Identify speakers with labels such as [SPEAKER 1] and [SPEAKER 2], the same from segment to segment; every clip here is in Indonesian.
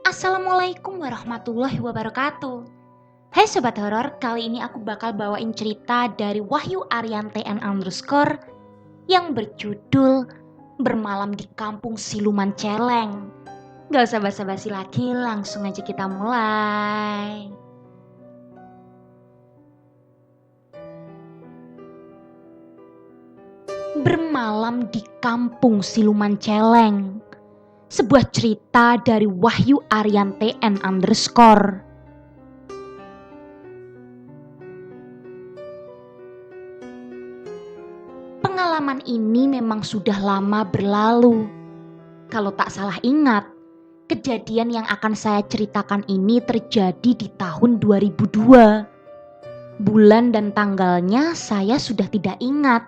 [SPEAKER 1] Assalamualaikum warahmatullahi wabarakatuh. Hai Sobat Horor, kali ini aku bakal bawain cerita dari Wahyu Ariante _, yang berjudul Bermalam di Kampung Siluman Celeng. Gak usah basa-basi lagi, langsung aja kita mulai. Bermalam di Kampung Siluman Celeng, sebuah cerita dari Wahyu Ariante _. Pengalaman ini memang sudah lama berlalu. Kalau tak salah ingat, kejadian yang akan saya ceritakan ini terjadi di tahun 2002. Bulan dan tanggalnya saya sudah tidak ingat.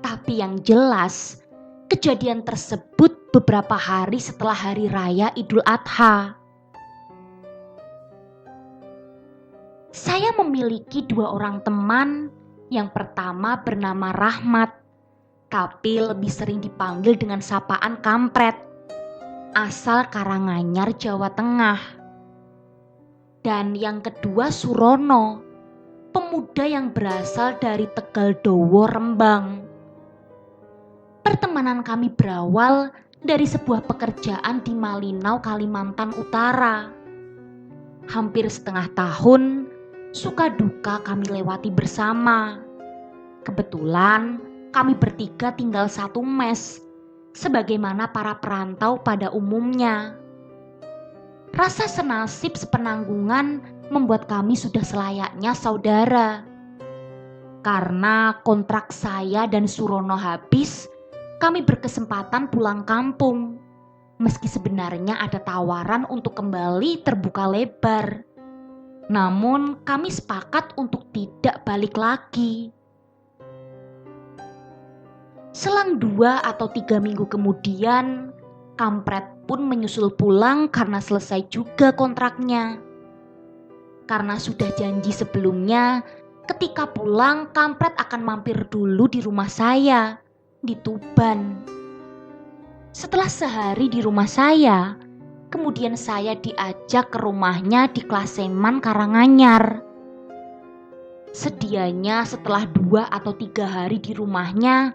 [SPEAKER 1] Tapi yang jelas, kejadian tersebut beberapa hari setelah Hari Raya Idul Adha. Saya memiliki dua orang teman. Yang pertama bernama Rahmat, tapi lebih sering dipanggil dengan sapaan Kampret, asal Karanganyar, Jawa Tengah. Dan yang kedua Surono, pemuda yang berasal dari Tegaldowo, Rembang. Pertemanan kami berawal dari sebuah pekerjaan di Malinau, Kalimantan Utara. Hampir setengah tahun, suka duka kami lewati bersama. Kebetulan kami bertiga tinggal satu mes, sebagaimana para perantau pada umumnya. Rasa senasib sepenanggungan membuat kami sudah selayaknya saudara. Karena kontrak saya dan Surono habis, kami berkesempatan pulang kampung. Meski sebenarnya ada tawaran untuk kembali terbuka lebar. Namun kami sepakat untuk tidak balik lagi. Selang 2 atau 3 minggu kemudian, Kampret pun menyusul pulang karena selesai juga kontraknya. Karena sudah janji sebelumnya, ketika pulang Kampret akan mampir dulu di rumah saya, di Tuban. Setelah sehari di rumah saya, kemudian saya diajak ke rumahnya di Klaseman, Karanganyar. Sedianya setelah 2 atau 3 hari di rumahnya,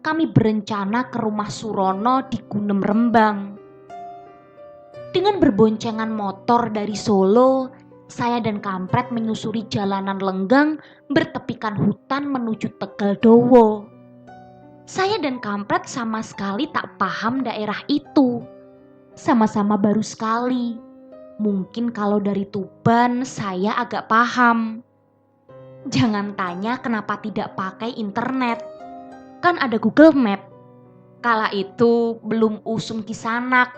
[SPEAKER 1] kami berencana ke rumah Surono di Gunem, Rembang. Dengan berboncengan motor dari Solo, saya dan Kampret menyusuri jalanan lenggang bertepikan hutan menuju Tegaldowo. Saya dan Kampret sama sekali tak paham daerah itu. Sama-sama baru sekali. Mungkin kalau dari Tuban saya agak paham. Jangan tanya kenapa tidak pakai internet. Kan ada Google Map. Kala itu belum usum Kisanak.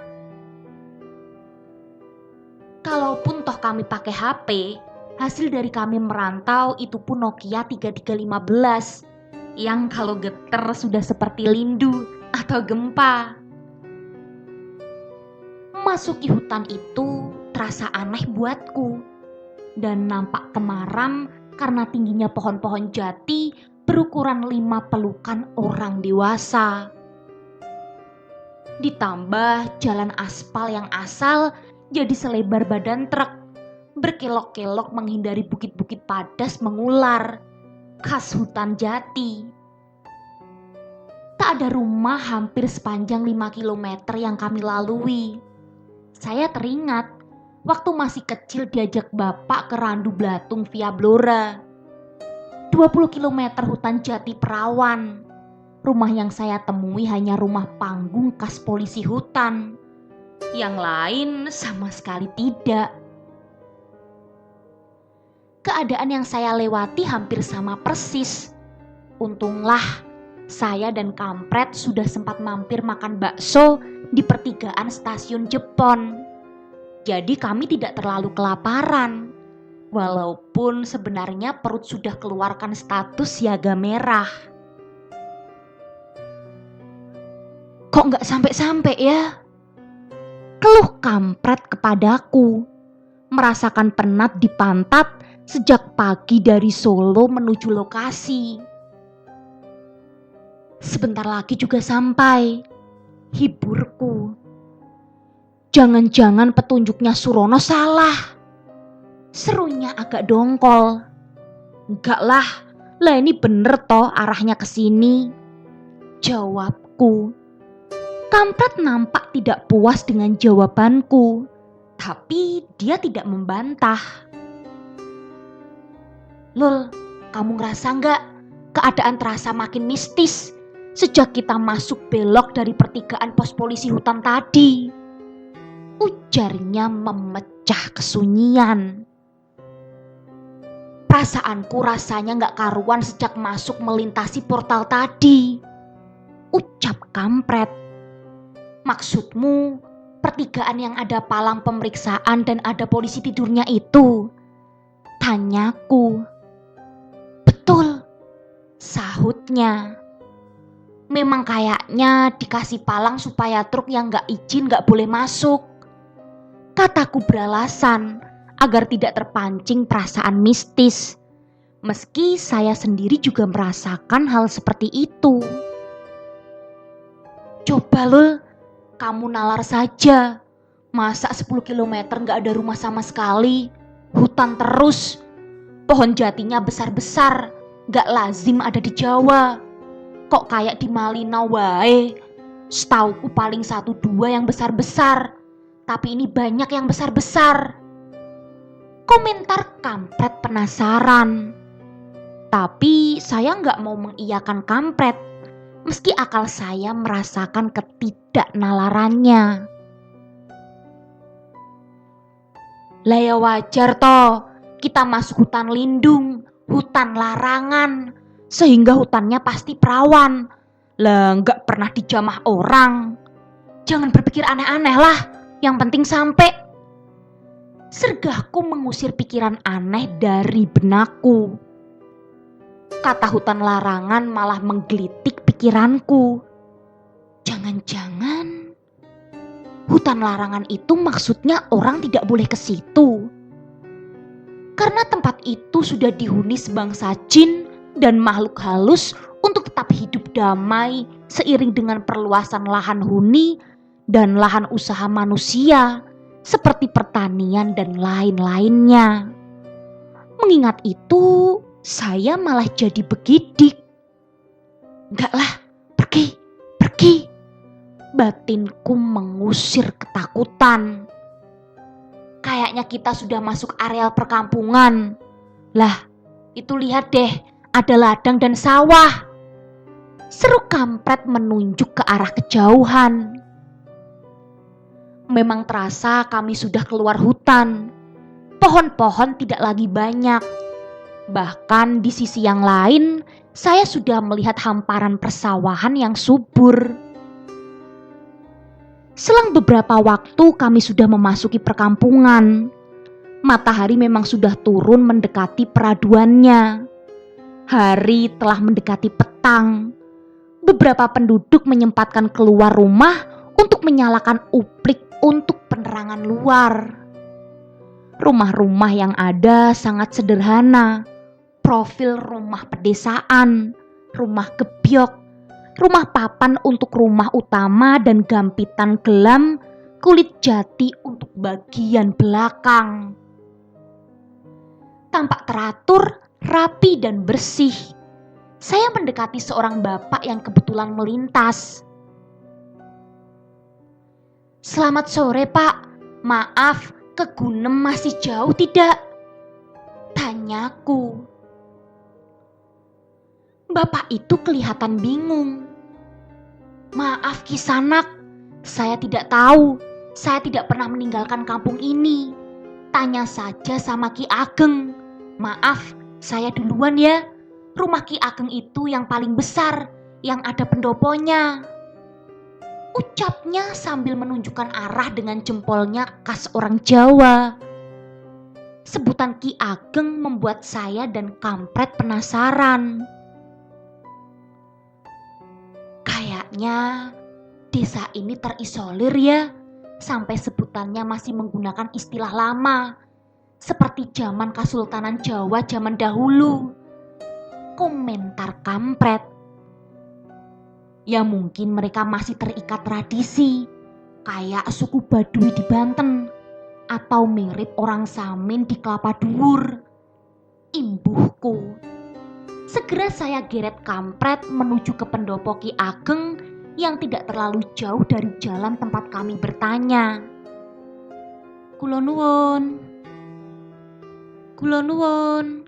[SPEAKER 1] Kalaupun toh kami pakai HP, hasil dari kami merantau itu pun Nokia 3315 yang kalau geter sudah seperti lindu atau gempa. Memasuki hutan itu terasa aneh buatku dan nampak temaram karena tingginya pohon-pohon jati berukuran 5 pelukan orang dewasa. Ditambah jalan aspal yang asal jadi selebar badan truk, berkelok-kelok menghindari bukit-bukit padas mengular, khas hutan jati. Tak ada rumah hampir sepanjang 5 km yang kami lalui. Saya teringat waktu masih kecil diajak bapak ke Randu Blatung via Blora. 20 km hutan jati perawan. Rumah yang saya temui hanya rumah panggung khas polisi hutan. Yang lain sama sekali tidak. Keadaan yang saya lewati hampir sama persis. Untunglah saya dan Kampret sudah sempat mampir makan bakso di pertigaan stasiun Jepon. Jadi kami tidak terlalu kelaparan. Walaupun sebenarnya perut sudah keluarkan status siaga merah. Kok nggak sampai-sampai ya? Keluh Kampret kepadaku. Merasakan penat di pantat sejak pagi dari Solo menuju lokasi. Sebentar lagi juga sampai. Hiburku. Jangan-jangan petunjuknya Surono salah. Serunya agak dongkol. Enggak lah ini bener toh arahnya ke sini, jawabku. Kampret nampak tidak puas dengan jawabanku, tapi dia tidak membantah. Lul, kamu ngerasa nggak keadaan terasa makin mistis sejak kita masuk belok dari pertigaan pos polisi hutan tadi? Ujarnya memecah kesunyian. Perasaanku rasanya nggak karuan sejak masuk melintasi portal tadi, ucap kampret. Maksudmu pertigaan yang ada palang pemeriksaan dan ada polisi tidurnya itu? Tanyaku. Betul, sahutnya. Memang kayaknya dikasih palang supaya truk yang nggak izin nggak boleh masuk, kataku beralasan agar tidak terpancing perasaan mistis. Meski saya sendiri juga merasakan hal seperti itu. Coba Lul, kamu nalar saja. Masa 10 km gak ada rumah sama sekali? Hutan terus. Pohon jatinya besar-besar, gak lazim ada di Jawa. Kok kayak di Malinau wae? Setauku paling 1-2 yang besar-besar, tapi ini banyak yang besar-besar. Komentar kampret penasaran. Tapi saya gak mau mengiyakan kampret, meski akal saya merasakan ketidaknalarannya. Lah ya wajar toh, kita masuk hutan lindung, hutan larangan, sehingga hutannya pasti perawan. Lah gak pernah dijamah orang. Jangan berpikir aneh-aneh lah, yang penting sampai. Sergahku mengusir pikiran aneh dari benakku. Kata hutan larangan malah menggelitik pikiranku. Jangan-jangan hutan larangan itu maksudnya orang tidak boleh ke situ. Karena tempat itu sudah dihuni sebangsa jin dan makhluk halus untuk tetap hidup damai seiring dengan perluasan lahan huni dan lahan usaha manusia seperti pertanian dan lain-lainnya. Mengingat itu, saya malah jadi begidik. Enggak lah, pergi. Batinku mengusir ketakutan. Kayaknya kita sudah masuk areal perkampungan. Lah, itu lihat deh, ada ladang dan sawah. Seru kampret menunjuk ke arah kejauhan. Memang terasa kami sudah keluar hutan. Pohon-pohon tidak lagi banyak. Bahkan di sisi yang lain, saya sudah melihat hamparan persawahan yang subur. Selang beberapa waktu kami sudah memasuki perkampungan. Matahari memang sudah turun mendekati peraduannya. Hari telah mendekati petang. Beberapa penduduk menyempatkan keluar rumah untuk menyalakan uplik untuk penerangan luar. Rumah-rumah yang ada sangat sederhana. Profil rumah pedesaan, rumah gebyok, rumah papan untuk rumah utama dan gampitan gelam kulit jati untuk bagian belakang. Tampak teratur, rapi dan bersih. Saya mendekati seorang bapak yang kebetulan melintas. Selamat sore Pak, maaf ke Gunem masih jauh tidak? Tanyaku. Bapak itu kelihatan bingung. Maaf Kisanak, saya tidak tahu. Saya tidak pernah meninggalkan kampung ini. Tanya saja sama Ki Ageng. Maaf, saya duluan ya. Rumah Ki Ageng itu yang paling besar, yang ada pendoponya. Ucapnya sambil menunjukkan arah dengan jempolnya khas orang Jawa. Sebutan Ki Ageng membuat saya dan kampret penasaran. Kayaknya desa ini terisolir ya, sampai sebutannya masih menggunakan istilah lama, seperti zaman Kesultanan Jawa zaman dahulu. Komentar kampret. Ya mungkin mereka masih terikat tradisi, kayak suku Baduy di Banten atau mirip orang Samin di Kelapa Dhuwur. Imbuhku. Segera saya geret kampret menuju ke pendopo Ki Ageng yang tidak terlalu jauh dari jalan tempat kami bertanya. Kula nuwun. Kula nuwun.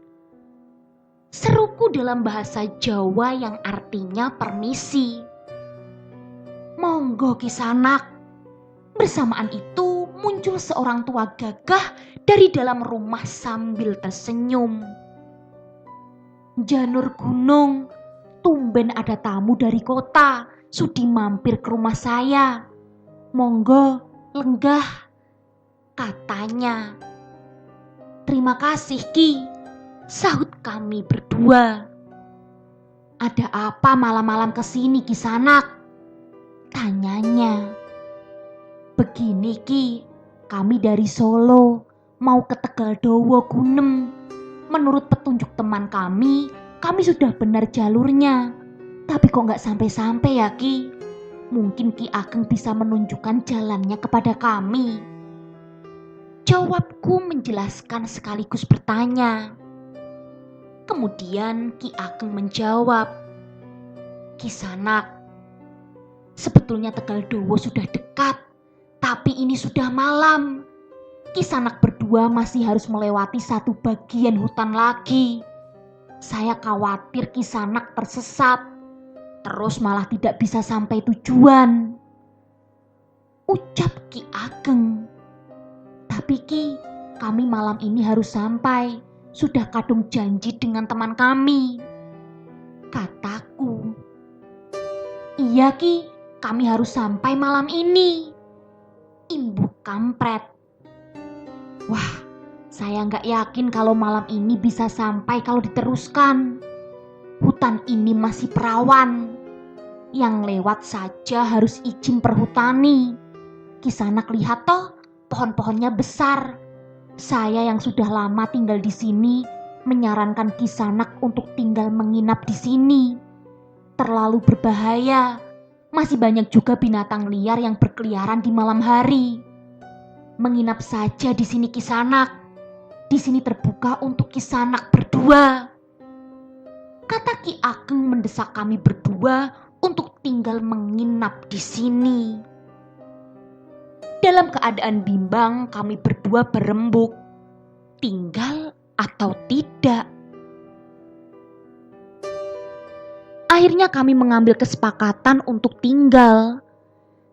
[SPEAKER 1] Seruku dalam bahasa Jawa yang artinya permisi. Monggo Kisanak. Bersamaan itu muncul seorang tua gagah dari dalam rumah sambil tersenyum. Janur Gunung, tumben ada tamu dari kota, sudi mampir ke rumah saya. Monggo, lenggah, katanya. Terima kasih Ki, sahut kami berdua. Ada apa malam-malam kesini Kisanak? Tanyanya. Begini Ki, kami dari Solo, mau ke Tegal Dowo Gunem. Menurut petunjuk teman kami sudah benar jalurnya. Tapi kok nggak sampai-sampai ya Ki? Mungkin Ki Ageng bisa menunjukkan jalannya kepada kami. Jawabku menjelaskan sekaligus bertanya. Kemudian Ki Ageng menjawab, Kisanak, sebetulnya Tegal Dowo sudah dekat, tapi ini sudah malam. Kisanak berdua masih harus melewati satu bagian hutan lagi. Saya khawatir Kisanak tersesat, terus malah tidak bisa sampai tujuan. Ucap Ki Ageng. Tapi Ki, kami malam ini harus sampai. Sudah kadung janji dengan teman kami. Kataku. Iya Ki, kami harus sampai malam ini. Imbuk kampret. Wah, saya nggak yakin kalau malam ini bisa sampai kalau diteruskan. Hutan ini masih perawan. Yang lewat saja harus izin perhutani. Kisanak lihat toh, pohon-pohonnya besar. Saya yang sudah lama tinggal di sini menyarankan Kisanak untuk tinggal menginap di sini. Terlalu berbahaya. Masih banyak juga binatang liar yang berkeliaran di malam hari. Menginap saja di sini Kisanak. Di sini terbuka untuk Kisanak berdua. Kata Ki Ageng mendesak kami berdua untuk tinggal menginap di sini. Dalam keadaan bimbang, kami berdua berembuk. Tinggal atau tidak? Akhirnya kami mengambil kesepakatan untuk tinggal.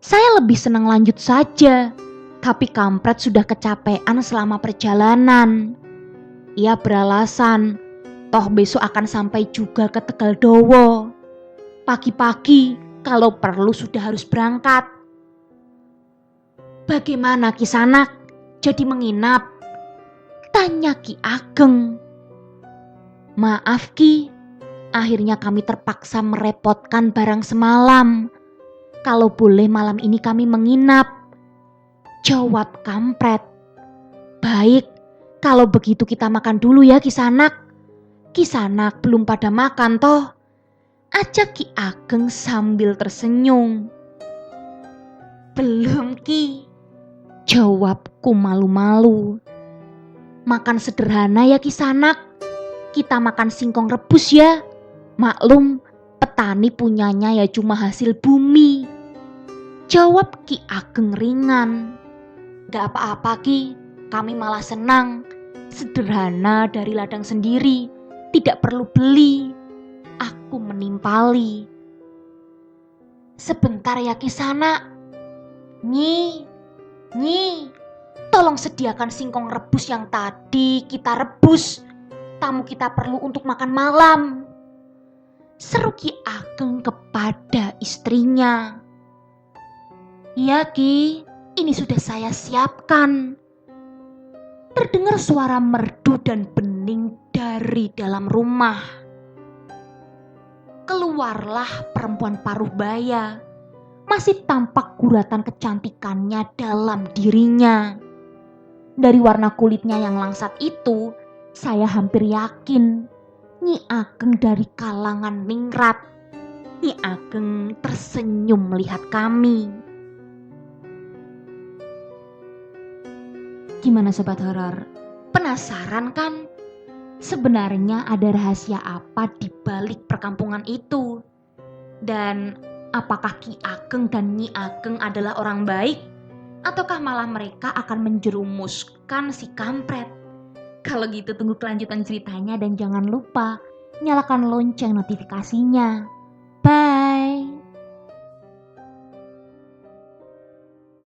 [SPEAKER 1] Saya lebih senang lanjut saja. Tapi kampret sudah kecapean selama perjalanan. Ia beralasan, toh besok akan sampai juga ke Tegal Dowo. Pagi-pagi kalau perlu sudah harus berangkat. Bagaimana Kisanak? Jadi menginap? Tanya Ki Ageng. Maaf Ki, akhirnya kami terpaksa merepotkan barang semalam. Kalau boleh malam ini kami menginap. Jawab kampret. Baik, kalau begitu kita makan dulu ya Kisanak. Kisanak belum pada makan toh? Ajak Ki Ageng sambil tersenyum. Belum Ki, jawabku malu-malu. Makan sederhana ya Kisanak. Kita makan singkong rebus ya. Maklum, petani punyanya ya cuma hasil bumi. Jawab Ki Ageng ringan. Gak apa-apa Ki, kami malah senang. Sederhana dari ladang sendiri, tidak perlu beli. Aku menimpali. Sebentar ya Kisanak. Nyi, tolong sediakan singkong rebus yang tadi kita rebus. Tamu kita perlu untuk makan malam. Seru Ki Ageng kepada istrinya. Iya Ki, ini sudah saya siapkan. Terdengar suara merdu dan bening dari dalam rumah. Keluarlah perempuan paruh baya. Masih tampak guratan kecantikannya dalam dirinya. Dari warna kulitnya yang langsat itu, saya hampir yakin Nyi Ageng dari kalangan ningrat. Nyi Ageng tersenyum melihat kami.
[SPEAKER 2] Gimana Sobat Horor?
[SPEAKER 1] Penasaran kan? Sebenarnya ada rahasia apa di balik perkampungan itu? Dan apakah Ki Ageng dan Nyi Ageng adalah orang baik? Ataukah malah mereka akan menjerumuskan si kampret? Kalau gitu tunggu kelanjutan ceritanya dan jangan lupa nyalakan lonceng notifikasinya.